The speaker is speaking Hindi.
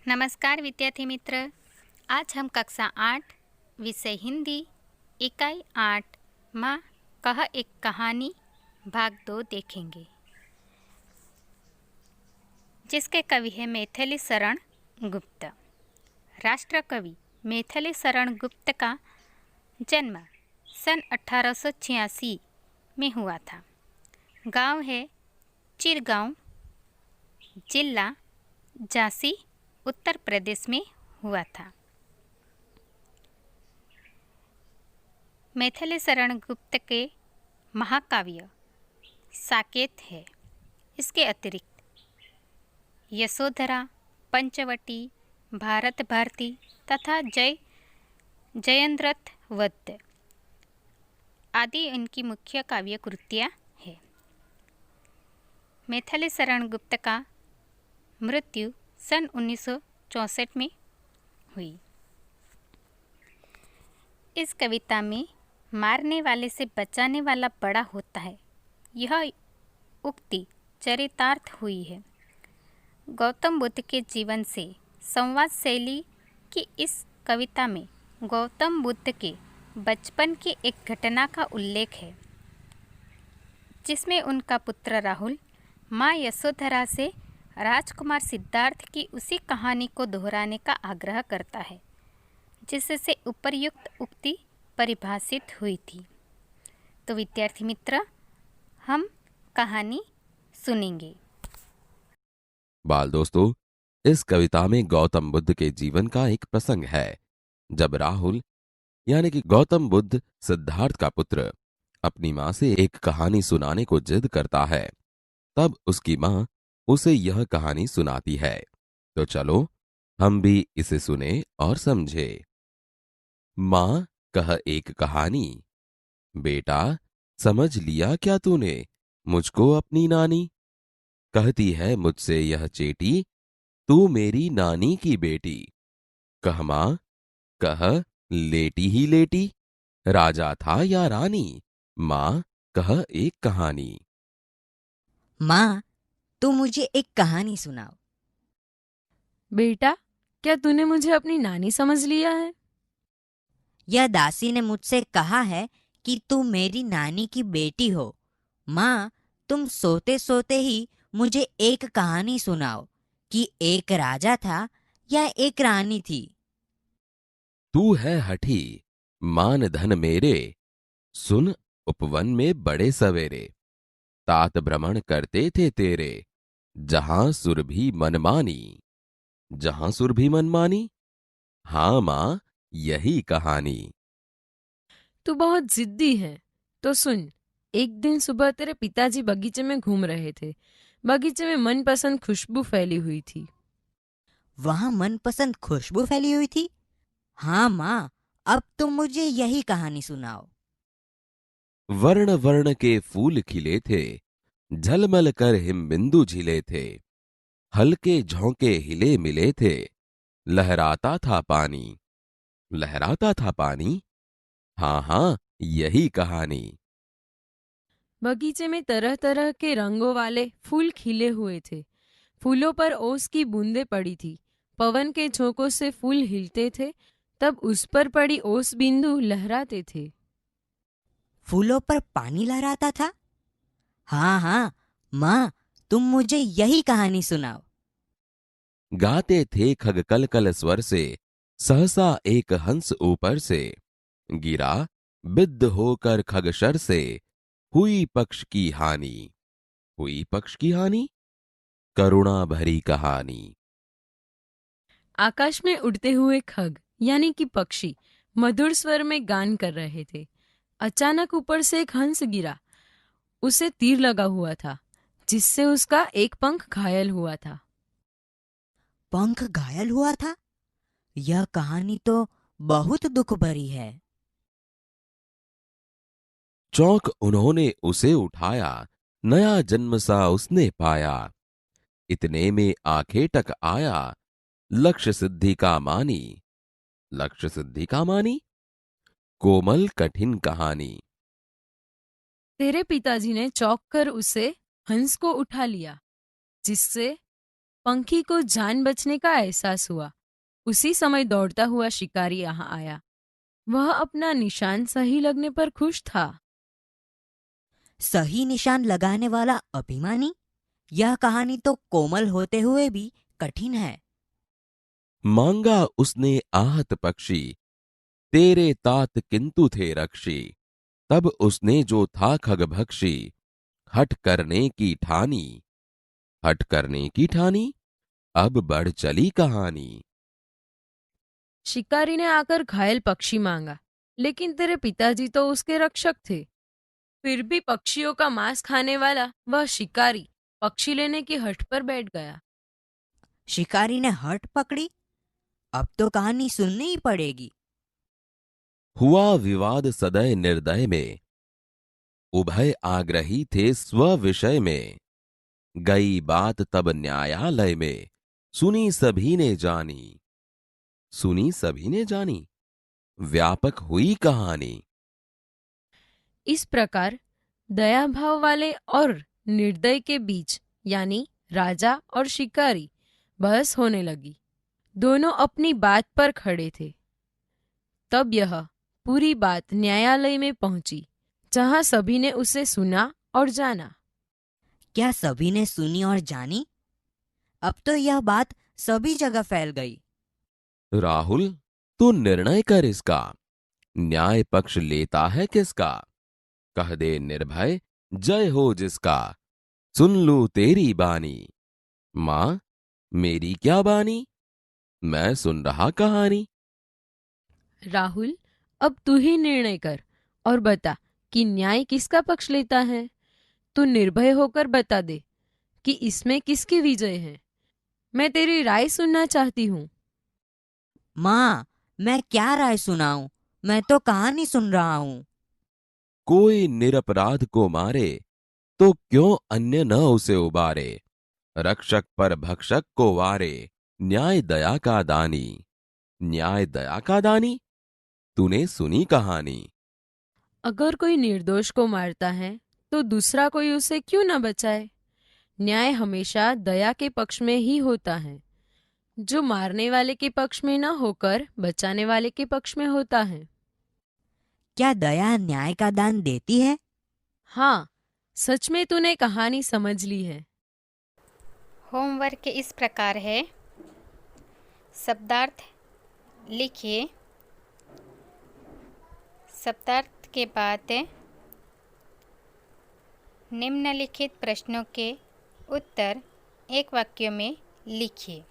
नमस्कार विद्यार्थी मित्र। आज हम कक्षा 8 विषय हिंदी इकाई 8 माँ कह एक कहानी भाग 2 देखेंगे, जिसके कवि है मैथिली शरण गुप्त। राष्ट्र कवि मैथिली शरण गुप्त का जन्म सन 1886 में हुआ था। गांव है चिरगांव, जिला झांसी, उत्तर प्रदेश में हुआ था। मैथिली शरण गुप्त के महाकाव्य साकेत है। इसके अतिरिक्त यशोधरा, पंचवटी, भारत भारती तथा जयन्द्रथ वध आदि इनकी मुख्य काव्य कृतियाँ हैं। मैथिली शरण गुप्त का मृत्यु सन 1964 में हुई। इस कविता में मारने वाले से बचाने वाला बड़ा होता है, यह उक्ति चरितार्थ हुई है। गौतम बुद्ध के जीवन से संवाद शैली की इस कविता में गौतम बुद्ध के बचपन की एक घटना का उल्लेख है, जिसमें उनका पुत्र राहुल माँ यशोधरा से राजकुमार सिद्धार्थ की उसी कहानी को दोहराने का आग्रह करता है, जिससे उपर्युक्त उक्ति परिभाषित हुई थी। तो विद्यार्थी मित्र, हम कहानी सुनेंगे। बाल दोस्तों, इस कविता में गौतम बुद्ध के जीवन का एक प्रसंग है। जब राहुल यानी कि गौतम बुद्ध सिद्धार्थ का पुत्र अपनी माँ से एक कहानी सुनाने को जिद करता है, तब उसकी माँ उसे यह कहानी सुनाती है। तो चलो हम भी इसे सुने और समझे। माँ कह एक कहानी। बेटा, समझ लिया क्या तूने मुझको अपनी नानी? कहती है मुझसे यह चेटी, तू मेरी नानी की बेटी। कह माँ कह, लेटी ही लेटी, राजा था या रानी? माँ कह एक कहानी। माँ, तू मुझे एक कहानी सुनाओ। बेटा, क्या तूने मुझे अपनी नानी समझ लिया है? यह दासी ने मुझसे कहा है कि तू मेरी नानी की बेटी हो। माँ, तुम सोते सोते ही मुझे एक कहानी सुनाओ कि एक राजा था या एक रानी थी। तू है हठी, मान धन मेरे, सुन उपवन में बड़े सवेरे। तात भ्रमण करते थे तेरे, जहां सुरभि मनमानी। जहां सुरभि मनमानी? हाँ माँ, यही कहानी। तू बहुत जिद्दी है। तो सुन, एक दिन सुबह तेरे पिताजी बगीचे में घूम रहे थे। बगीचे में मनपसंद खुशबू फैली हुई थी। वहां मनपसंद खुशबू फैली हुई थी। हाँ माँ, अब तुम मुझे यही कहानी सुनाओ। वर्ण वर्ण के फूल खिले थे, झलमल कर हिमबिंदु झिले थे। हल्के झोंके हिले मिले थे, लहराता था पानी। लहराता था पानी? हाँ हाँ, यही कहानी। बगीचे में तरह तरह के रंगों वाले फूल खिले हुए थे। फूलों पर ओस की बूंदें पड़ी थी। पवन के झोंकों से फूल हिलते थे, तब उस पर पड़ी ओस बिंदु लहराते थे। फूलों पर पानी लहराता था। हाँ हाँ माँ, तुम मुझे यही कहानी सुनाओ। गाते थे खग कल कल स्वर से, सहसा एक हंस ऊपर से। गिरा बिद्ध होकर खगशर से, हुई पक्ष की हानि। हुई पक्ष की हानि? करुणा भरी कहानी। आकाश में उड़ते हुए खग यानी कि पक्षी मधुर स्वर में गान कर रहे थे। अचानक ऊपर से एक हंस गिरा। उसे तीर लगा हुआ था, जिससे उसका एक पंख घायल हुआ था। पंख घायल हुआ था? यह कहानी तो बहुत दुख भरी है। चौंक उन्होंने उसे उठाया, नया जन्म सा उसने पाया। इतने में आंखें टक आया, लक्ष्य सिद्धि का मानी। लक्ष्य सिद्धि का मानी? कोमल कठिन कहानी। तेरे पिताजी ने चौंक कर उसे हंस को उठा लिया, जिससे पंखी को जान बचने का एहसास हुआ। उसी समय दौड़ता हुआ शिकारी यहाँ आया। वह अपना निशान सही लगने पर खुश था। सही निशान लगाने वाला अभिमानी? यह कहानी तो कोमल होते हुए भी कठिन है। मांगा उसने आहत पक्षी, तेरे तात किंतु थे रक्षी। तब उसने जो था खगभक्षी, हठ करने की ठानी। हठ करने की ठानी, अब बढ़ चली कहानी। शिकारी ने आकर घायल पक्षी मांगा, लेकिन तेरे पिताजी तो उसके रक्षक थे। फिर भी पक्षियों का मांस खाने वाला वह शिकारी पक्षी लेने की हठ पर बैठ गया। शिकारी ने हट पकड़ी। अब तो कहानी सुननी ही पड़ेगी। हुआ विवाद सदय निर्दय में, उभय आग्रही थे स्व विषय में। गई बात तब न्यायालय में, सुनी सभी ने जानी। सुनी सभी ने जानी, व्यापक हुई कहानी। इस प्रकार दया भाव वाले और निर्दय के बीच यानी राजा और शिकारी बहस होने लगी। दोनों अपनी बात पर खड़े थे। तब यह पूरी बात न्यायालय में पहुंची, जहां सभी ने उसे सुना और जाना। क्या सभी ने सुनी और जानी? अब तो यह बात सभी जगह फैल गई। राहुल, तू निर्णय कर इसका। न्याय पक्ष लेता है किसका? कह दे निर्भय, जय हो जिसका। सुन लूं तेरी बानी। मां, मेरी क्या बानी? मैं सुन रहा कहानी। राहुल, अब तू ही निर्णय कर और बता कि न्याय किसका पक्ष लेता है। तू निर्भय होकर बता दे कि इसमें किसकी विजय है। मैं तेरी राय सुनना चाहती हूँ। माँ, मैं क्या राय सुनाऊं? मैं तो कहानी सुन रहा हूँ। कोई निरपराध को मारे, तो क्यों अन्य न उसे उबारे। रक्षक पर भक्षक को वारे, न्याय दया का दानी। न्याय दया का दानी, तूने सुनी कहानी। अगर कोई निर्दोष को मारता है तो दूसरा कोई उसे क्यों न बचाए। न्याय हमेशा दया के पक्ष में ही होता है, जो मारने वाले के पक्ष में न होकर बचाने वाले के पक्ष में होता है। क्या दया न्याय का दान देती है? हाँ, सच में तूने कहानी समझ ली है। होमवर्क इस प्रकार है। शब्दार्थ लिखिए। शब्दार्थ के बाद निम्नलिखित प्रश्नों के उत्तर एक वाक्य में लिखिए।